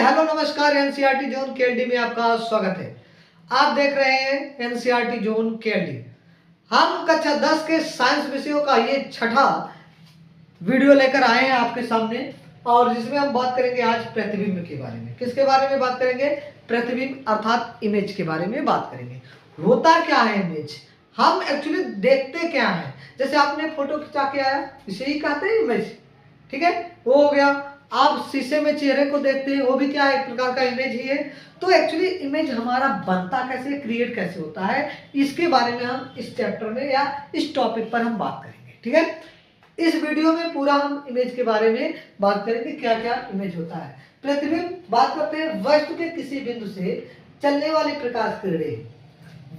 Hello नमस्कार। NCERT zone KLD में आपका स्वागत है। आप देख रहे हैं एनसीईआरटी जोन केएलडी। हम कक्षा 10 के साइंस विषयों का ये छठा वीडियो लेकर आए हैं आपके सामने, और जिसमें हम बात करेंगे आज प्रतिबिंब के बारे में। किसके बारे में बात करेंगे? प्रतिबिंब अर्थात इमेज के बारे में बात करेंगे। होता क्या है इमेज, हम एक्चुअली देखते क्या है। जैसे आपने फोटो खिंचा के आया, इसे ही कहते हैं इमेज। ठीक है, वो हो गया। आप शीशे में चेहरे को देखते हैं, वो भी क्या है, एक प्रकार का इमेज ही है। तो एक्चुअली इमेज हमारा बनता कैसे, क्रिएट कैसे होता है, इसके बारे में हम इस चैप्टर में या इस टॉपिक पर हम बात करेंगे। ठीक है, इस वीडियो में पूरा हम इमेज के बारे में बात करेंगे, क्या क्या इमेज होता है। प्रतिबिंब बात करते हैं वस्तु के किसी बिंदु से चलने वाली प्रकाश किरणें।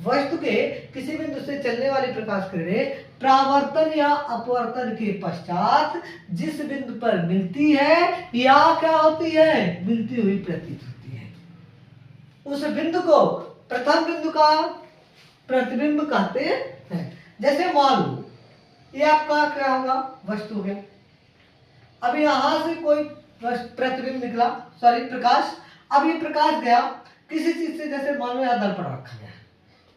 वस्तु के किसी बिंदु से चलने वाली प्रकाश किरणें परावर्तन या अपवर्तन के पश्चात जिस बिंदु पर मिलती है या क्या होती है, मिलती हुई प्रतीत होती है, उस बिंदु को प्रथम बिंदु का प्रतिबिंब कहते हैं। जैसे मान लो ये आपका क्या होगा, वस्तु हो गया। अब यहां से कोई प्रतिबिंब निकला, सॉरी प्रकाश। अब ये प्रकाश गया किसी चीज से, जैसे मान लो यहाँ दर्पण रखा गया,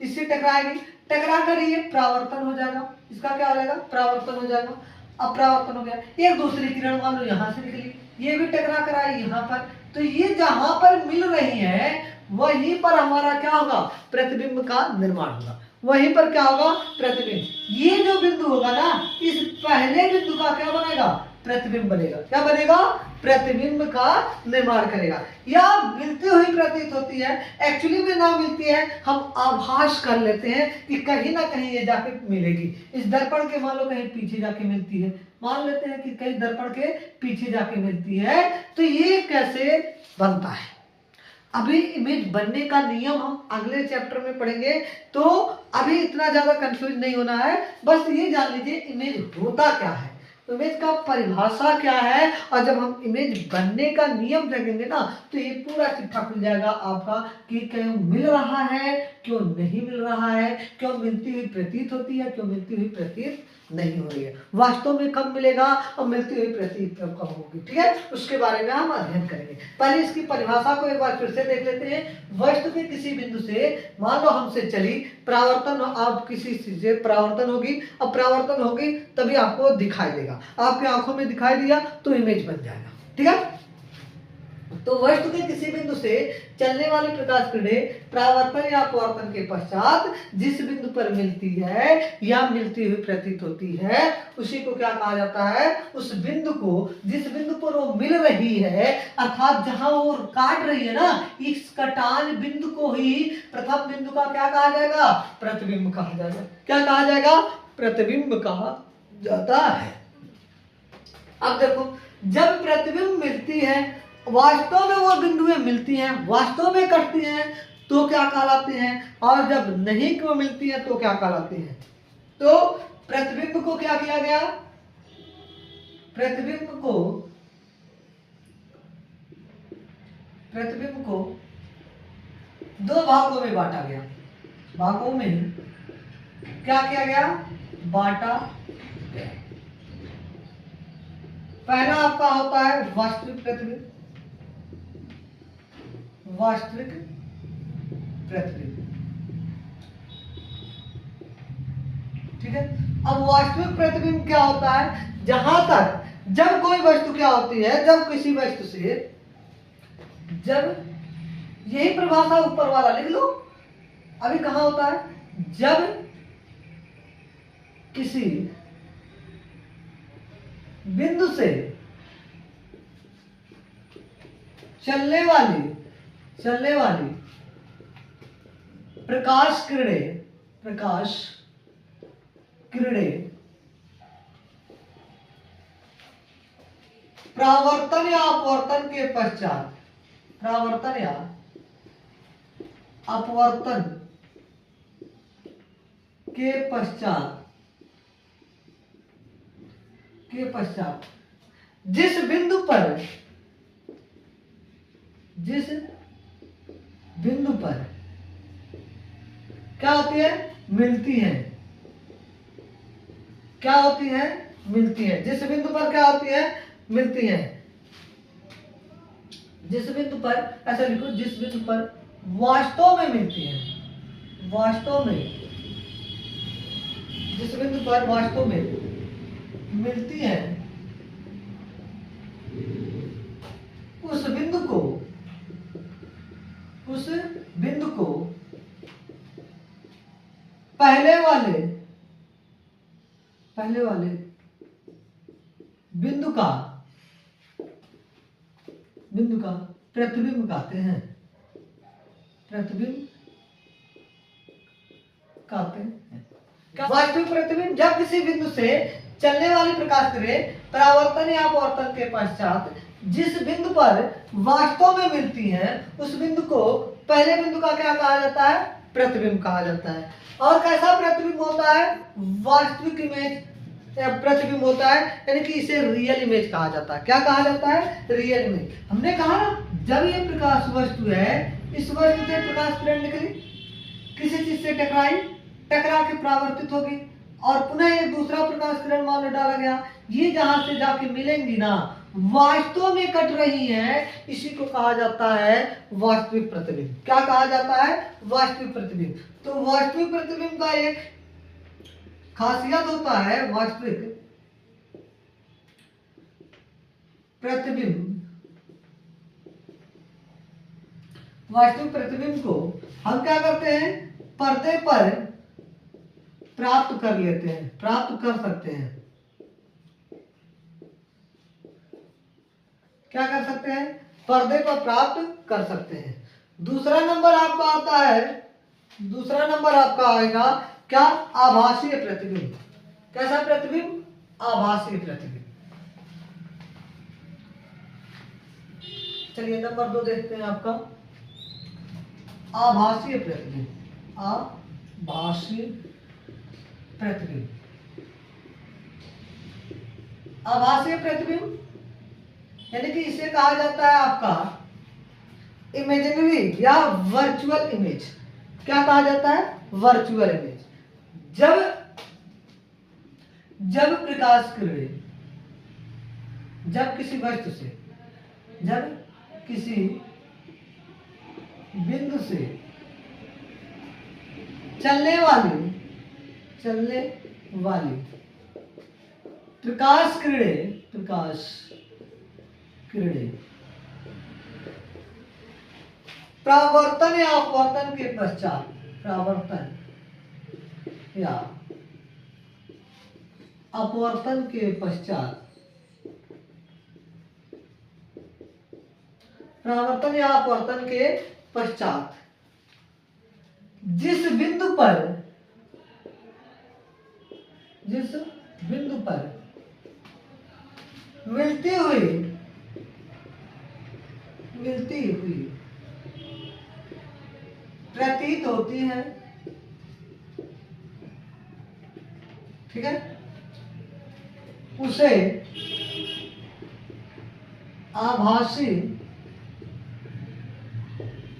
इससे टकराएगी, टकरा कर ये परावर्तन हो जाएगा। इसका क्या हो जाएगा, परावर्तन हो जाएगा। अब परावर्तन हो गया, एक दूसरी किरण मान लो यहाँ से निकली, ये भी टकरा कर आई यहाँ पर। तो ये जहां पर मिल रही है वहीं पर हमारा क्या होगा, प्रतिबिंब का निर्माण होगा। वहीं पर क्या होगा, प्रतिबिंब। ये जो बिंदु होगा ना, इस पहले बिंदु का क्या बनेगा, प्रतिबिंब बनेगा। क्या बनेगा, प्रतिबिंब का निर्माण करेगा। या मिलती हुई प्रतीत होती है, एक्चुअली में ना मिलती है, हम आभास कर लेते हैं कि कहीं ना कहीं ये जाके मिलेगी। इस दर्पण के मान लो कहीं पीछे जाके मिलती है, मान लेते हैं कि कहीं दर्पण के पीछे जाके मिलती है। तो ये कैसे बनता है, अभी इमेज बनने का नियम हम अगले चैप्टर में पढ़ेंगे। तो अभी इतना ज्यादा कंफ्यूज नहीं होना है, बस ये जान लीजिए इमेज होता क्या है, इमेज का परिभाषा क्या है। और जब हम इमेज बनने का नियम देखेंगे ना, तो ये पूरा चिट्ठा खुल जाएगा आपका कि क्यों मिल रहा है, क्यों नहीं मिल रहा है, क्यों मिलती हुई प्रतीत होती है, क्यों मिलती हुई प्रतीत नहीं हो रही है, वास्तव में कब मिलेगा और मिलती हुई प्रतीत कब होगी। ठीक है, उसके बारे में हम अध्ययन करेंगे। पहले इसकी परिभाषा को एक बार फिर से देख लेते हैं। वस्तु के किसी बिंदु से मान लो हमसे चली, परावर्तन, आप किसी से परावर्तन होगी, अब परावर्तन होगी तभी आपको दिखाई देगा, आपकी आंखों में दिखाई दिया तो इमेज बन जाएगा। ठीक है, तो वस्तु के किसी बिंदु से चलने वाली प्रकाश किरणें परावर्तन या अपवर्तन के पश्चात जिस बिंदु पर मिलती है या मिलती हुई प्रतीत होती है, उसी को क्या कहा जाता है, उस बिंदु को, जिस बिंदु पर वो मिल रही है, अर्थात जहां वो काट रही है ना, इस कटान बिंदु को ही प्रथम बिंदु का क्या कहा जाएगा, प्रतिबिंब कहा जाएगा। क्या कहा जाएगा, प्रतिबिंब कहा जाता है। अब देखो, जब प्रतिबिंब मिलती है, वास्तव में वो बिंदुएं मिलती हैं, वास्तव में कटती हैं, तो क्या कहलाती हैं, और जब नहीं क्यों मिलती हैं तो क्या कहलाती हैं। तो प्रतिबिंब को क्या किया गया, प्रतिबिंब को दो भागों में बांटा गया। भागों में क्या किया गया, बांटा गया। पहला आपका होता है वास्तविक प्रतिबिंब, वास्तविक प्रतिबिंब। ठीक है, अब वास्तविक प्रतिबिंब क्या होता है, जहां तक जब कोई वस्तु क्या होती है, जब किसी वस्तु से, जब, यही परिभाषा ऊपर वाला लिख लो। अभी कहां होता है, जब किसी बिंदु से चलने वाली प्रकाश किरणें परावर्तन या अपवर्तन के पश्चात, परावर्तन या अपवर्तन के पश्चात जिस बिंदु पर क्या होती है, मिलती है, क्या होती है, मिलती है, जिस बिंदु पर क्या होती है, मिलती है, जिस बिंदु पर, ऐसा लिखो, जिस बिंदु पर वास्तव में मिलती है, वास्तव में, जिस बिंदु पर वास्तव में मिलती है, उस बिंदु को, उस बिंदु को पहले वाले बिंदु का प्रतिबिंब कहते हैं, प्रतिबिंब कहते हैं। वास्तविक प्रतिबिंब जब किसी बिंदु से चलने वाली प्रकाश किरण परावर्तन या अपवर्तन के पश्चात जिस बिंदु पर वास्तव में मिलती है, उस बिंदु को पहले बिंदु का क्या कहा जाता है? प्रतिबिंब कहा जाता है। और कैसा प्रतिबिंब होता है? वास्तविक इमेज प्रतिबिंब होता है, यानी कि इसे रियल इमेज कहा जाता है। क्या कहा जाता है? Real image. हमने कहा ना, जब ये प्रकाश वस्तु है, इस वस्तु से प्रकाश किरण निकली, किसी चीज से टकरा के परावर्तित होगी और पुनः एक दूसरा प्रकाश किरण मान लो डाला गया, ये जहां से जाके मिलेंगी ना, वास्तव में कट रही है, इसी को कहा जाता है वास्तविक प्रतिबिंब। क्या कहा जाता है? वास्तविक प्रतिबिंब। तो वास्तविक प्रतिबिंब का एक खासियत होता है, वास्तविक प्रतिबिंब को हम क्या करते हैं? पर्दे पर प्राप्त कर लेते हैं, प्राप्त कर सकते हैं। क्या कर सकते हैं? पर्दे पर प्राप्त कर सकते हैं। दूसरा नंबर आपका आता है, दूसरा नंबर आपका आएगा क्या? आभासीय प्रतिबिंब। कैसा प्रतिबिंब? आभासीय प्रतिबिंब। चलिए नंबर 2 देखते हैं आपका, आभासीय प्रतिबिंब। आभासीय प्रतिबिंब, आभासीय प्रतिबिंब यानी कि इसे कहा जाता है आपका इमेजिनरी या वर्चुअल इमेज। क्या कहा जाता है? Virtual image. जब प्रकाश किरण, जब किसी वस्तु से, जब किसी बिंदु से चलने वाली प्रकाश किरणें परावर्तन या अपवर्तन के पश्चात, परावर्तन या अपवर्तन के पश्चात, परावर्तन या अपवर्तन के पश्चात जिस बिंदु पर मिलती हुई प्रतीत होती है, ठीक है, उसे आभासी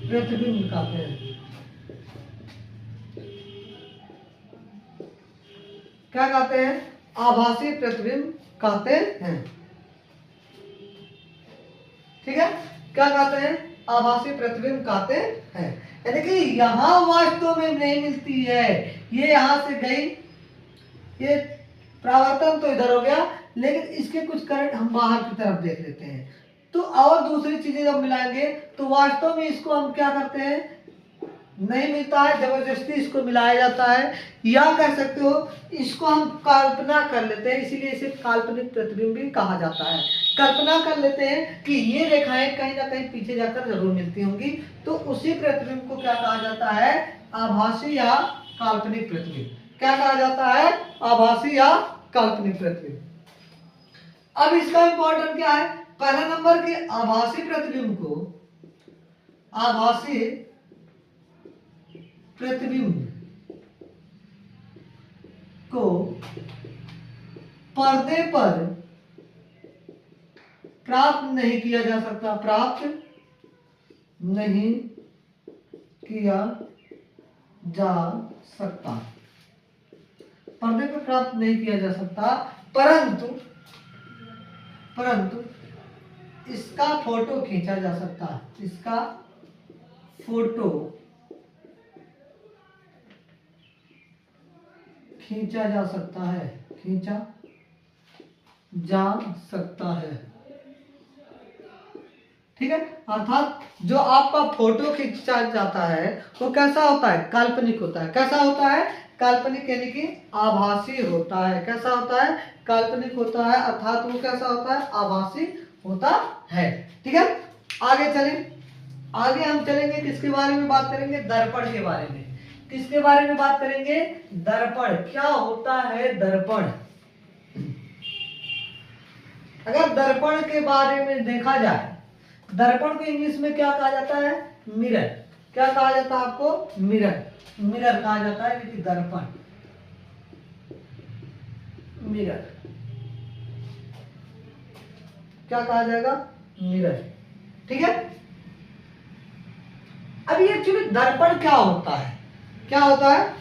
प्रतिबिंब कहते हैं। क्या कहते हैं? आभासी प्रतिबिंब कहते हैं। ठीक है, क्या कहते हैं? आभासी प्रतिबिंब कहते हैं। यानी कि यहां वास्तव में नहीं मिलती है, ये यहां से गई, ये परावर्तन तो इधर हो गया, लेकिन इसके कुछ करंट हम बाहर की तरफ देख लेते हैं, तो और दूसरी चीजें जब मिलाएंगे तो वास्तव में इसको हम क्या करते हैं? नहीं मिलता है, जबरदस्ती इसको मिलाया जाता है, या कह सकते हो इसको हम कल्पना कर लेते हैं, इसीलिए इसे काल्पनिक प्रतिबिंब भी कहा जाता है। कल्पना कर लेते हैं कि ये रेखाएं कहीं ना कहीं पीछे जाकर जरूर मिलती होंगी, तो उसी प्रतिबिंब को क्या कहा जाता है? आभासी या काल्पनिक प्रतिबिंब। क्या कहा जाता है? आभासी या काल्पनिक प्रतिबिंब। अब इसका इंपॉर्टेंट क्या है? पहला नंबर के आभासी प्रतिबिंब को पर्दे पर प्राप्त नहीं किया जा सकता, प्राप्त नहीं किया जा सकता, पर्दे पर प्राप्त नहीं किया जा सकता, परंतु इसका फोटो खींचा जा सकता है, इसका फोटो खींचा जा सकता है, खींचा जा सकता है। ठीक है, अर्थात जो आपका फोटो खींचा जाता है वो कैसा होता है, काल्पनिक होता है। कैसा होता है, काल्पनिक यानी कि आभासी होता है। कैसा होता है, काल्पनिक होता है, अर्थात वो कैसा होता है, आभासी होता है। ठीक है, आगे चलें। आगे हम चलेंगे, किसके बारे में बात करेंगे, दर्पण के बारे में। किसके बारे में बात करेंगे, दर्पण। क्या होता है दर्पण? अगर दर्पण के बारे में देखा जाए, दर्पण को इंग्लिश में क्या कहा जाता है, मिरर। क्या कहा जाता है आपको, मिरर। मिरर कहा जाता है, यानी कि दर्पण, मिरर क्या कहा जाएगा, मिरर। ठीक है, अब ये एक्चुअली दर्पण क्या होता है, क्या होता है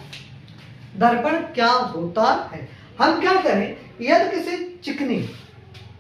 दर्पण, क्या होता है। हम क्या करें, यदि किसी चिकनी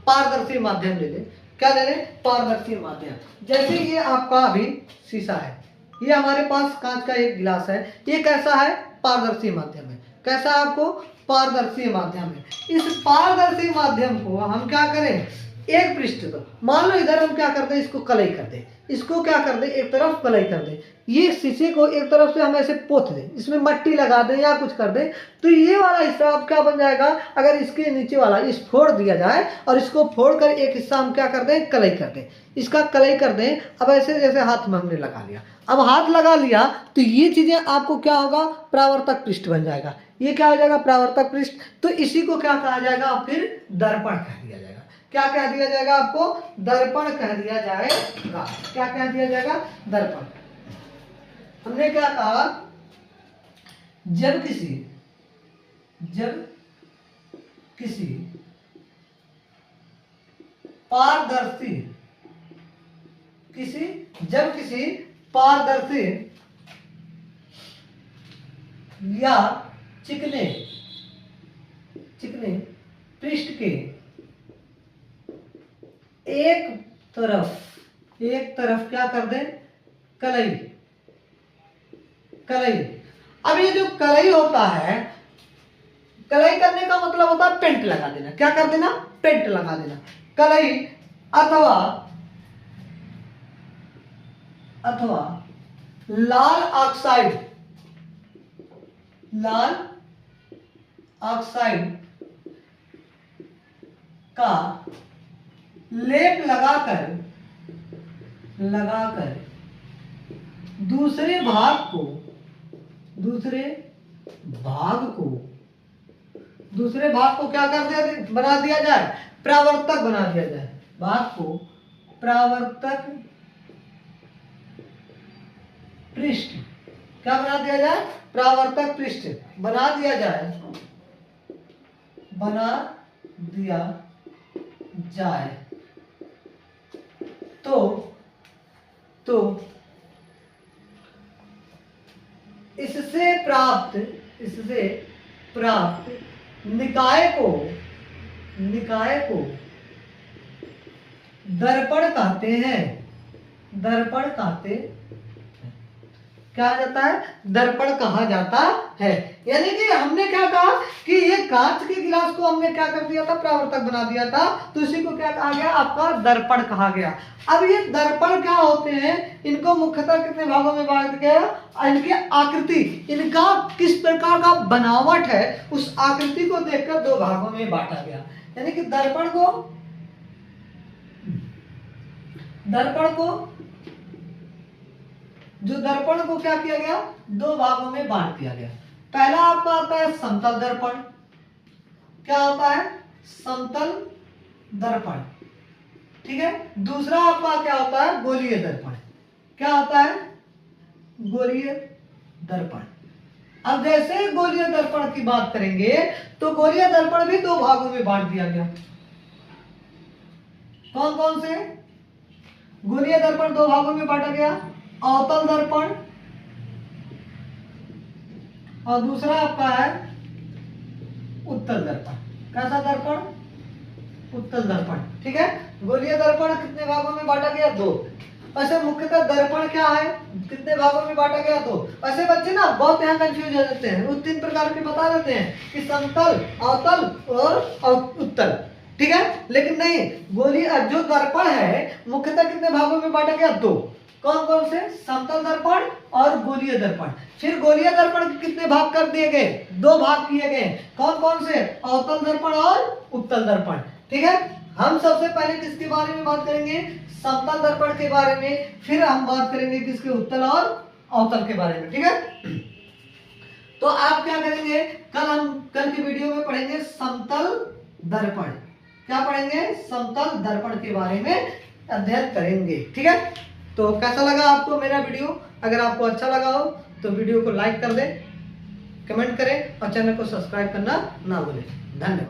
पारदर्शी माध्यम ले लें, क्या ले लें, पारदर्शी माध्यम। जैसे ये आपका अभी शीशा है, ये हमारे पास कांच का एक गिलास है, ये कैसा है, पारदर्शी माध्यम है। कैसा आपको, पारदर्शी माध्यम है। इस पारदर्शी माध्यम को हम क्या करें, एक पृष्ठ को मान लो इधर हम क्या करते हैं, इसको कलई कर दें, इसको क्या कर दें, एक तरफ कलई कर दें। ये शीशे को एक तरफ से हम ऐसे पोत दें, इसमें मट्टी लगा दें या कुछ कर दें, तो ये वाला हिस्सा अब क्या बन जाएगा, अगर इसके नीचे वाला इस फोड़ दिया जाए और इसको फोड़ कर एक हिस्सा हम क्या कर दें, कलई कर दें, इसका कलई कर दें। अब ऐसे जैसे हाथ में हमने लगा लिया, अब हाथ लगा लिया तो ये चीजें आपको क्या होगा, परावर्तक पृष्ठ बन जाएगा। ये क्या हो जाएगा, परावर्तक पृष्ठ। तो इसी को क्या कहा जाएगा, फिर दर्पण कह दिया जाएगा। क्या कह दिया जाएगा आपको, दर्पण कह दिया जाएगा। क्या कह दिया जाएगा, दर्पण। हमने क्या कहा, जब किसी पारदर्शी या चिकने पृष्ठ के एक तरफ क्या कर दें, कलई। अब ये जो कलई होता है, कलई करने का मतलब होता है पेंट लगा देना। क्या कर देना, पेंट लगा देना। कलई अथवा लाल ऑक्साइड का लेप लगाकर दूसरे भाग को क्या कर दिया, बना दिया जाए, परावर्तक बना दिया जाए। भाग को परावर्तक पृष्ठ क्या बना दिया जाए, परावर्तक पृष्ठ बना दिया जाए। तो इससे प्राप्त निकाय को दर्पण कहते हैं। क्या जाता है, दर्पण कहा जाता है। यानी कि हमने क्या कहा कि ये कांच के गिलास को हमने क्या कर दिया था, परावर्तक बना दिया था, तो इसी को क्या कहा गया, आपका दर्पण कहा गया। अब ये दर्पण क्या होते हैं, इनको मुख्यतः कितने भागों में बांट गया, इनकी आकृति, इनका किस प्रकार का बनावट है, उस आकृति को देखकर दो भागों में बांटा गया। यानी कि दर्पण को क्या किया गया, दो भागों में बांट दिया गया। पहला आपका आता है समतल दर्पण। क्या होता है, समतल दर्पण। ठीक है, दूसरा आपका क्या होता है, गोलीय दर्पण। क्या होता है, गोलीय दर्पण। अब जैसे गोलीय दर्पण की बात करेंगे तो गोलीय दर्पण भी दो भागों में बांट दिया गया। कौन कौन से, गोलीय दर्पण दो भागों में बांटा गया, अवतल दर्पण और दूसरा आपका है उत्तल दर्पण। कैसा दर्पण, उत्तल दर्पण। ठीक है, गोलीय दर्पण कितने भागों में बांटा गया? 2। वैसे मुख्यतः दर्पण क्या है, कितने भागों में बांटा गया? 2। वैसे बच्चे ना बहुत यहाँ कंफ्यूज हो जाते हैं, वो 3 प्रकार के बता देते हैं कि समतल, अवतल और उत्तल। ठीक है, लेकिन नहीं, गोलीय जो दर्पण है मुख्यतः कितने भागों में बांटा गया? 2। कौन कौन से? समतल दर्पण और गोलीय दर्पण। फिर गोलीय दर्पण के कितने भाग कर दिए गए? 2 भाग किए गए। कौन कौन से? अवतल दर्पण और उत्तल दर्पण। ठीक है, हम सबसे पहले किसके बारे में बात करेंगे? समतल दर्पण के बारे में, फिर हम बात करेंगे किसके? उत्तल और अवतल के बारे में। ठीक है, तो आप क्या करेंगे, कल की वीडियो में पढ़ेंगे समतल दर्पण। क्या पढ़ेंगे? समतल दर्पण के बारे में अध्ययन करेंगे। ठीक है, तो कैसा लगा आपको मेरा वीडियो? अगर आपको अच्छा लगा हो तो वीडियो को लाइक कर दें, कमेंट करें और चैनल को सब्सक्राइब करना ना भूलें। धन्यवाद।